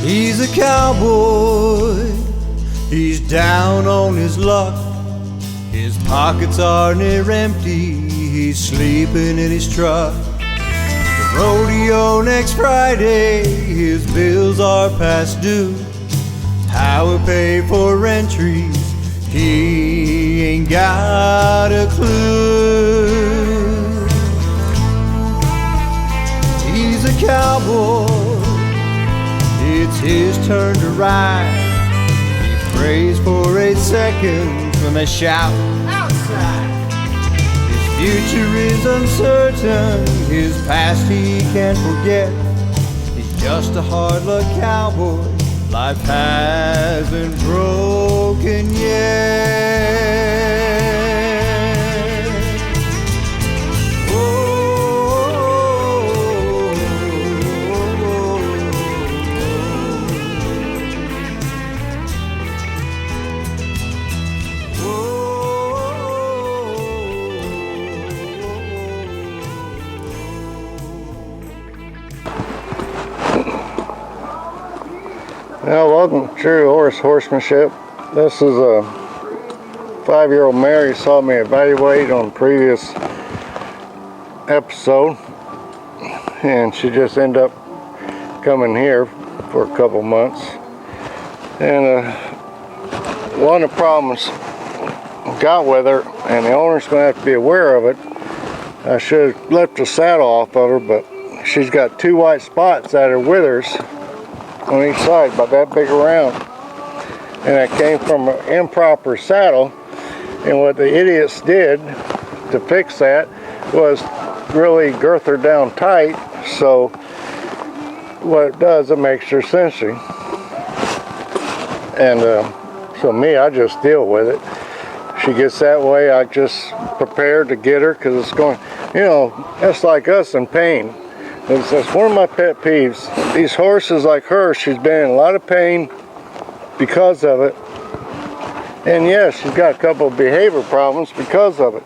He's a cowboy, he's down on his luck. His pockets are near empty, he's sleeping in his truck. The rodeo next Friday, his bills are past due. How we pay for entries, he ain't got a clue. He's a cowboy, it's his turn to ride. He prays for 8 seconds when they shout outside. His future is uncertain, his past he can't forget. He's just a hard luck cowboy, life hasn't broken yet. Well, welcome to True Horsemanship. This is a 5-year-old mare you saw me evaluate on the previous episode, and she just ended up coming here for a couple months. And one of the problems I got with her, and the owner's going to have to be aware of it, I should have left the saddle off of her, but she's got 2 white spots at her withers on each side, about that big around, and that came from an improper saddle. And what the idiots did to fix that was really girth her down tight, so what it does, it makes her cinchy. And so me, I just deal with it. She gets that way, I just prepare to get her, because it's going, you know, that's like us in pain. That's one of my pet peeves. These horses like her, she's been in a lot of pain because of it. And yes, she's got a couple of behavior problems because of it.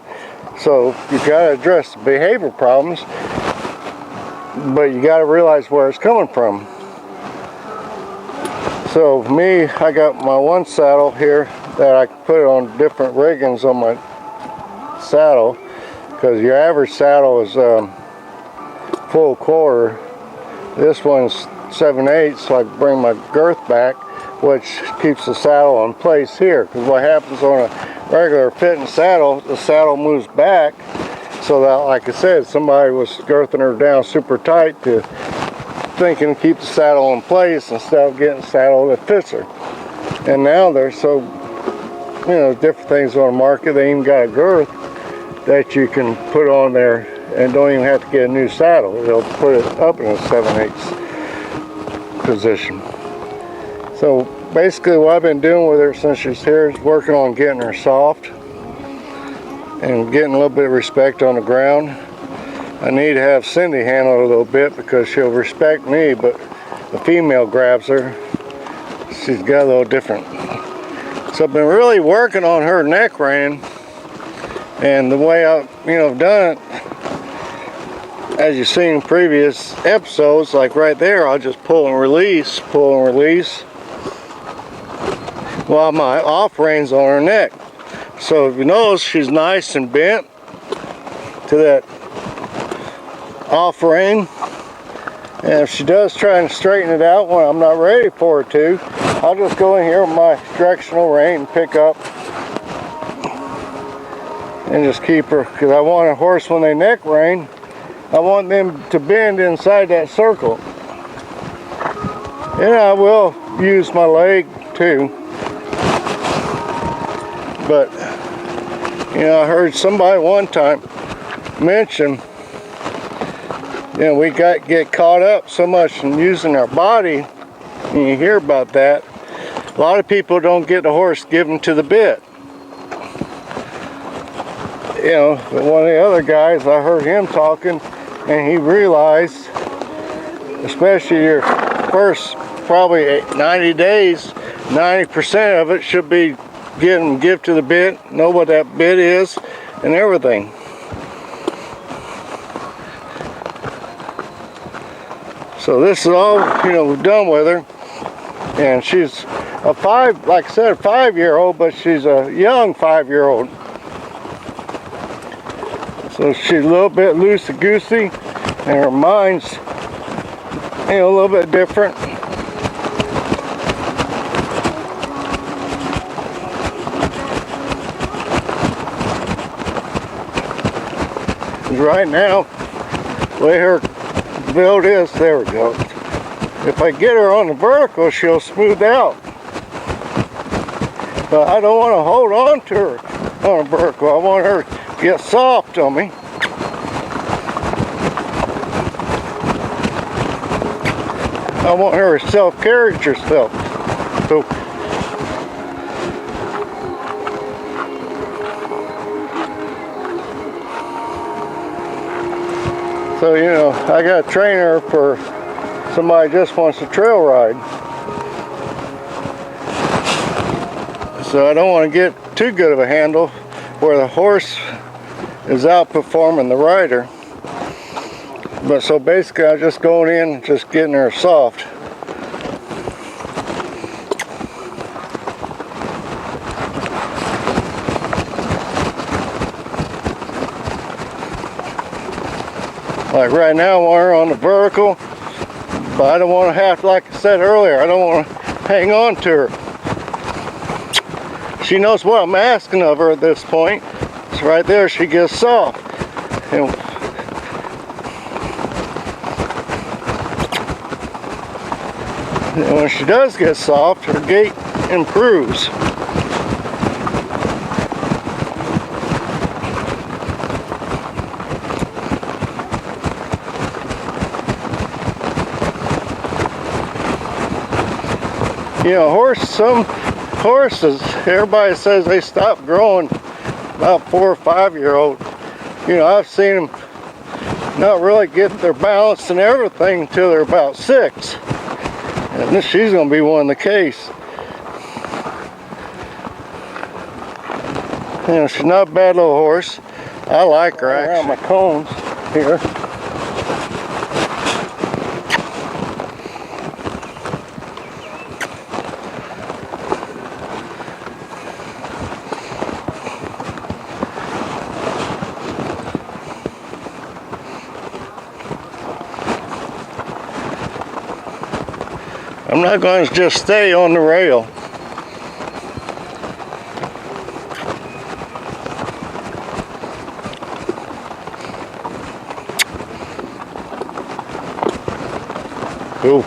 So you've got to address the behavior problems, but you got to realize where it's coming from. So me, I got my one saddle here that I can put on different riggings on my saddle, because your average saddle is full quarter. This one's 7/8, so I can bring my girth back, which keeps the saddle in place here. Because what happens on a regular fitting saddle, the saddle moves back, so that, like I said, somebody was girthing her down super tight to thinking to keep the saddle in place instead of getting a saddle that fits her. And now there's so, you know, different things on the market. They even got a girth that you can put on there and don't even have to get a new saddle. They'll put it up in a 7/8 position. So basically what I've been doing with her since she's here is working on getting her soft and getting a little bit of respect on the ground. I need to have Cindy handle her a little bit because she'll respect me, but the female grabs her. She's got a little different. So I've been really working on her neck rein, and the way I've done it, as you've seen in previous episodes, like right there, I'll just pull and release while my off rein's on her neck. So if you notice, she's nice and bent to that off rein, and if she does try and straighten it out when I'm not ready for her to, I'll just go in here with my directional rein and pick up and just keep her, because I want a horse, when they neck rein, I want them to bend inside that circle. And I will use my leg too. But, you know, I heard somebody one time mention, you know, we get caught up so much in using our body, and you hear about that. A lot of people don't get the horse given to the bit. You know, one of the other guys, I heard him talking, and he realized, especially your first probably 90 days, 90% of it should be give to the bit, know what that bit is, and everything. So this is all, you know, we've done with her. And she's a like I said, 5-year-old, but she's a young 5-year-old. So she's a little bit loosey-goosey, and her mind's, you know, a little bit different. Right now, the way her build is, there we go. If I get her on the vertical, she'll smooth out. But I don't want to hold on to her on a vertical. I want her to get soft on me. I want her to self-carry herself. So, you know, I got to train her for somebody just wants to trail ride. So I don't want to get too good of a handle where the horse is outperforming the rider. But so basically I'm just going in and just getting her soft. Like right now I want her on the vertical, but I don't want to have to, like I said earlier, I don't want to hang on to her. She knows what I'm asking of her at this point. So right there she gets soft. And when she does get soft, her gait improves. You know, some horses, everybody says they stop growing about 4 or 5-year-old. You know, I've seen them not really get their balance and everything until they're about 6. And she's going to be one of the case. You know, she's not a bad little horse. I like her actually. Around my cones here. I'm not going to just stay on the rail. Cool.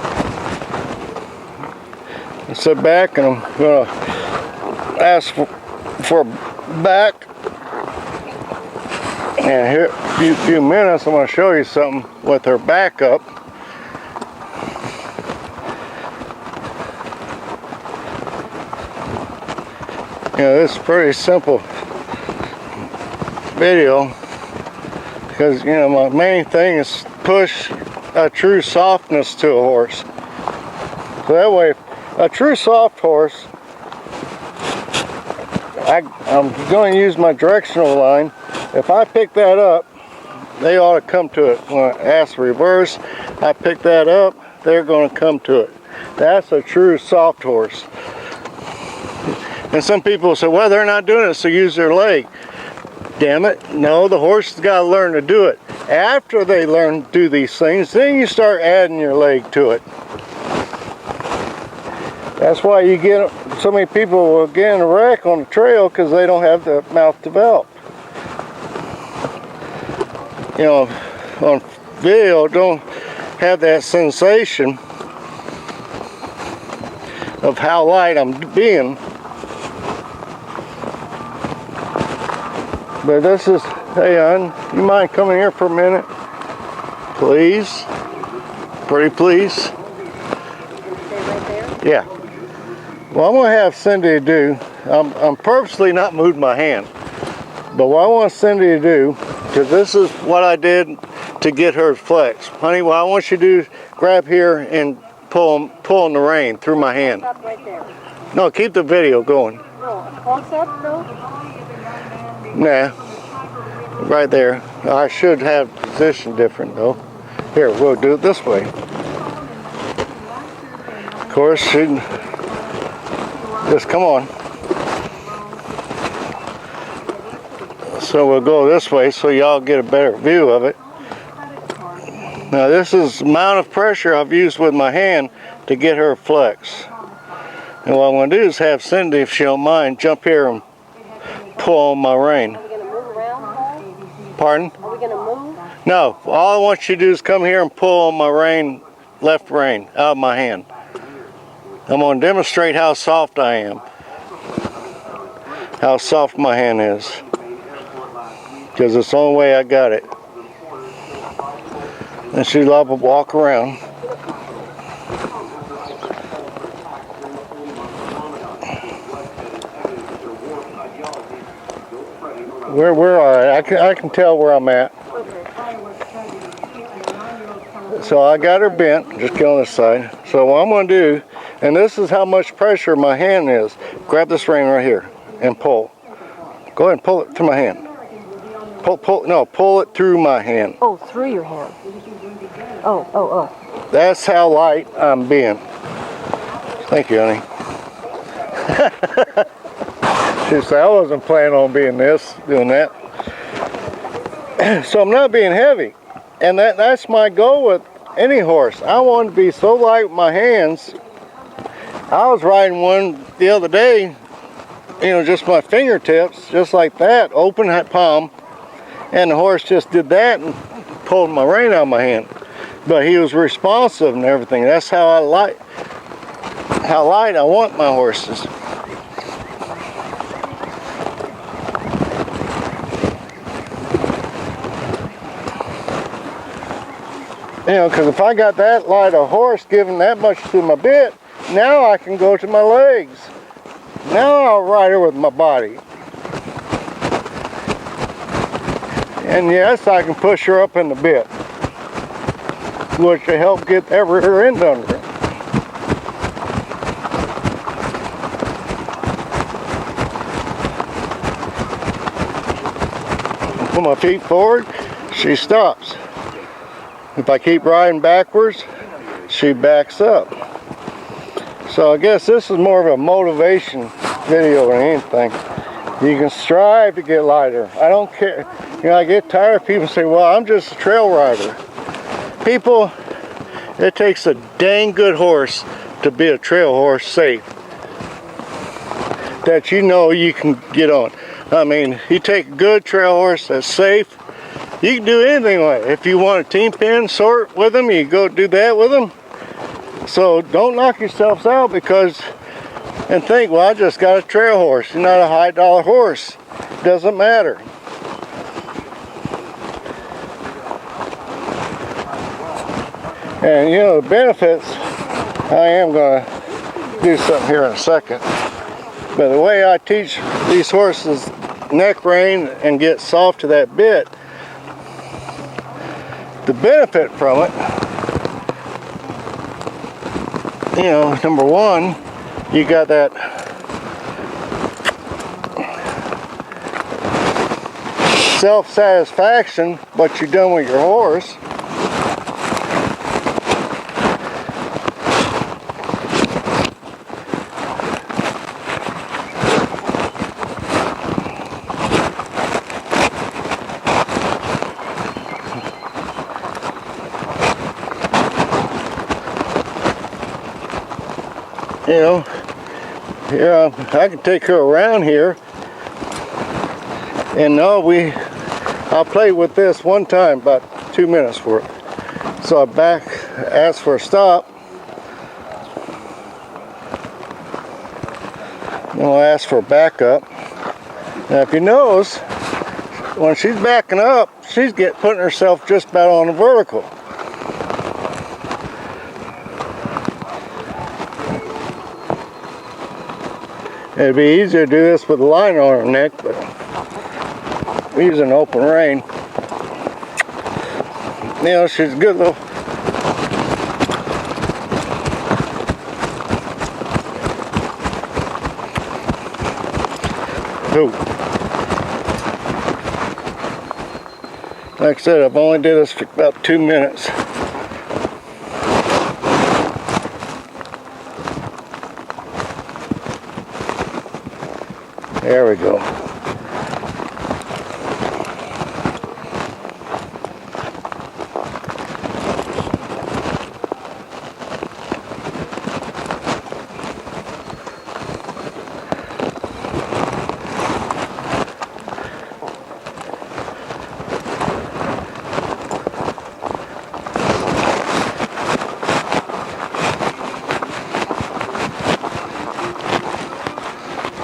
I sit back and I'm going to ask for back. And here, a few minutes, I'm going to show you something with her back up. You know, this is a pretty simple video because, you know, my main thing is push a true softness to a horse. So that way, a true soft horse, I'm going to use my directional line. If I pick that up, they ought to come to it. When I ask reverse, I pick that up, they're going to come to it. That's a true soft horse. And some people say, well, they're not doing it, so use their leg. Damn it, no, the horse has got to learn to do it. After they learn to do these things, then you start adding your leg to it. That's why you get, so many people will get in a wreck on the trail because they don't have the mouth developed. You know, on video, don't have that sensation of how light I'm being. But this is, hey hon, you mind coming here for a minute? Please? Pretty please? Stay right there? Yeah. Well, I'm going to have Cindy do, I'm purposely not moving my hand. But what I want Cindy to do, because this is what I did to get her to flex. Honey, what I want you to do is grab here and pull on the rein through my hand. Stop right there. No, keep the video going. No, a close up, no? Nah, right there. I should have position different though. Here, we'll do it this way. Of course, she just come on. So we'll go this way so y'all get a better view of it. Now this is the amount of pressure I've used with my hand to get her flex. And what I'm going to do is have Cindy, if she don't mind, jump here and pull on my rein. Are we going to move around? Pardon? Are we going to move? No, all I want you to do is come here and pull on my rein, left rein, out of my hand. I'm going to demonstrate how soft I am. How soft my hand is. Because it's the only way I got it. And she's liable to walk around. Where are I can tell where I'm at. So I got her bent, just get on this side. So what I'm going to do, and this is how much pressure my hand is. Grab this rein right here and pull. Go ahead and pull it through my hand. Pull it through my hand. Oh, through your hand. Oh. That's how light I'm being. Thank you, honey. She said, I wasn't planning on doing that. So I'm not being heavy. And that's my goal with any horse. I want to be so light with my hands. I was riding one the other day, just my fingertips, just like that, open that palm. And the horse just did that and pulled my rein out of my hand. But he was responsive and everything. That's how light I want my horses. Because if I got that light a horse giving that much to my bit, now I can go to my legs. Now I'll ride her with my body. And yes, I can push her up in the bit, which will help get her end under it. Put my feet forward, she stops. If I keep riding backwards, she backs up. So I guess this is more of a motivation video than anything. You can strive to get lighter. I don't care. I get tired of people say, well, I'm just a trail rider. People, it takes a dang good horse to be a trail horse safe. That you can get on. I mean, you take a good trail horse that's safe, you can do anything with it. If you want a team pin sort with them, you go do that with them. So don't knock yourselves out and think, well, I just got a trail horse. You're not a high dollar horse. Doesn't matter. And the benefits, I am going to do something here in a second. But the way I teach these horses neck rein and get soft to that bit, the benefit from it, number one, you got that self-satisfaction, what you've done with your horse. I can take her around here, and I played with this one time, about 2 minutes for it. So I asked for a stop. Then I'll ask for a backup. Now if you notice, when she's backing up, she's putting herself just about on the vertical. It'd be easier to do this with a line on her neck, but we use an open rein. She's a good little. Ooh. Like I said, I've only did this for about 2 minutes. There we go.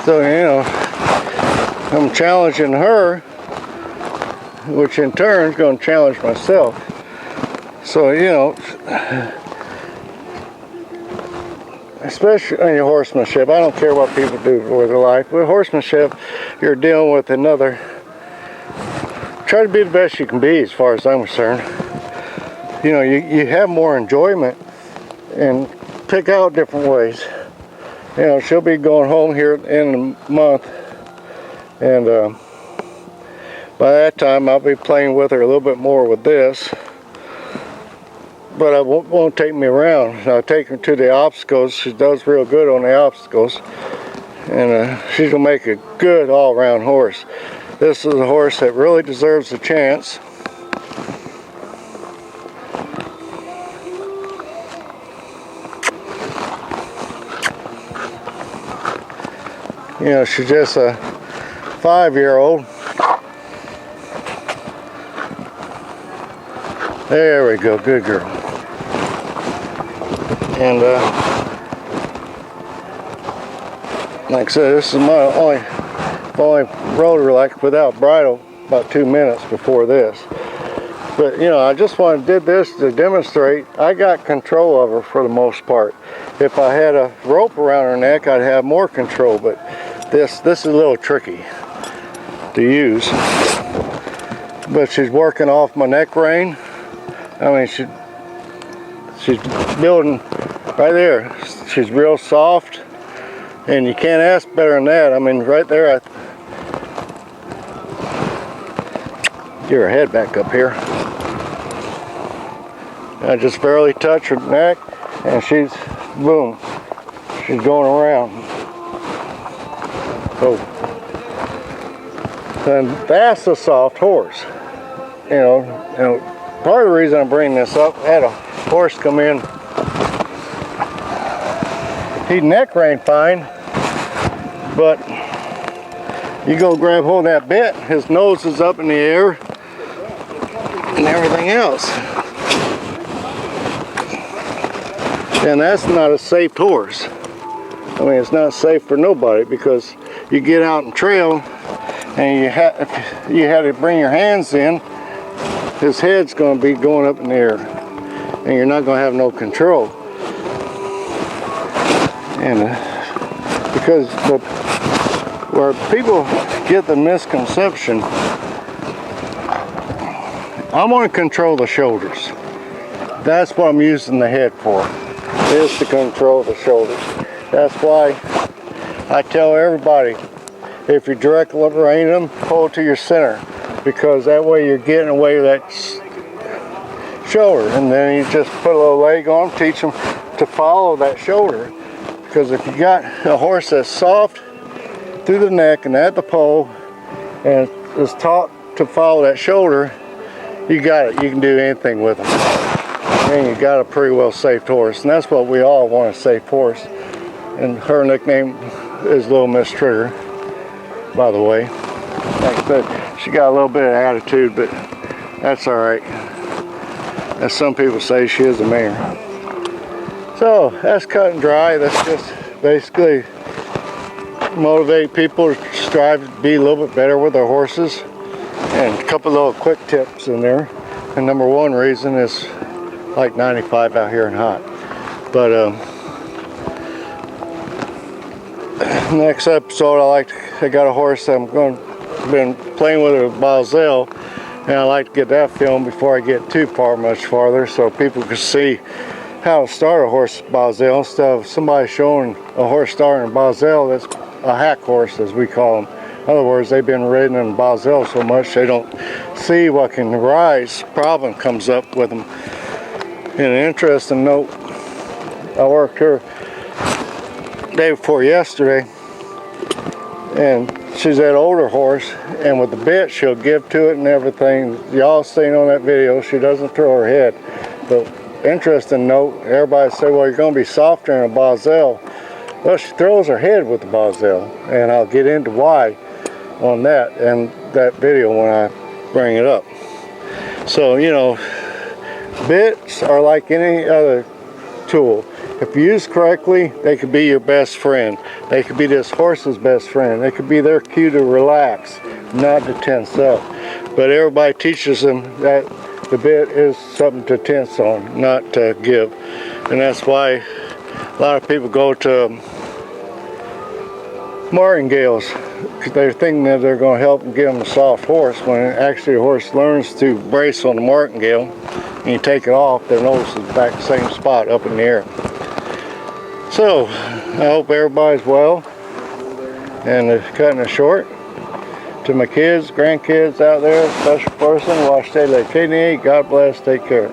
So, you know, I'm challenging her, which in turn is going to challenge myself. So, you know, especially in your horsemanship, I don't care what people do with their life. With horsemanship, you're dealing with another. Try to be the best you can be, as far as I'm concerned. You know, you have more enjoyment and pick out different ways. You know, she'll be going home here in a month, and by that time I'll be playing with her a little bit more with this, but it won't take me around. I'll take her to the obstacles. She does real good on the obstacles, and she's gonna make a good all-around horse. This is a horse that really deserves a chance. You know, she's just a 5-year-old. There we go, good girl. And like I said, this is my only rode her like without bridle about 2 minutes before this. But you know, I just did this to demonstrate I got control of her for the most part. If I had a rope around her neck, I'd have more control, but this is a little tricky to use. But she's working off my neck rein. I mean, she's building right there. She's real soft, and you can't ask better than that. I mean, right there, get her head back up here. I just barely touch her neck, and she's, boom, she's going around. So, and that's a soft horse. You know, part of the reason I'm bringing this up, I had a horse come in. He neck reined fine, but you go grab hold of that bit, his nose is up in the air and everything else. And that's not a safe horse. I mean, it's not safe for nobody, because you get out and trail and you had to bring your hands in, his head's going to be going up in the air and you're not going to have no control. And because where people get the misconception, I'm going to control the shoulders. That's what I'm using the head for, is to control the shoulders. That's why I tell everybody, if you direct rein them, hold to your center, because that way you're getting away with that shoulder, and then you just put a little leg on them, teach them to follow that shoulder. Because if you got a horse that's soft through the neck and at the pole, and is taught to follow that shoulder, you got it. You can do anything with them. And you got a pretty well safe horse, and that's what we all want, a safe horse. And her nickname is Little Miss Trigger, by the way. Like I said, she got a little bit of attitude, but that's all right. As some people say, she is a mare. So that's cut and dry. That's just basically motivate people to strive to be a little bit better with their horses, and a couple little quick tips in there. And number one reason is like 95 out here and hot. But next episode, I got a horse that been playing with a Boswell, and I like to get that filmed before I get too much farther, so people can see how to start a horse Boswell instead of somebody showing a horse starting a Boswell that's a hack horse, as we call them. In other words, they've been ridden in Boswell so much they don't see what can rise. Problem comes up with them. And an interesting note, I worked her day before yesterday, and she's that older horse, and with the bit she'll give to it and everything. Y'all seen on that video, she doesn't throw her head. But interesting note, everybody say, well, you're going to be softer in a Boswell. Well, she throws her head with the Boswell, and I'll get into why on that and that video when I bring it up. So, you know, bits are like any other tool. If used correctly, they could be your best friend. They could be this horse's best friend. They could be their cue to relax, not to tense up. But everybody teaches them that the bit is something to tense on, not to give. And that's why a lot of people go to martingales, because they're thinking that they're going to help and give them a soft horse, when actually a horse learns to brace on the martingale, and you take it off, their nose is back the same spot up in the air. So, I hope everybody's well, and cutting it short. To my kids, grandkids out there, special person, wash, stay, lay, kidney, God bless, take care.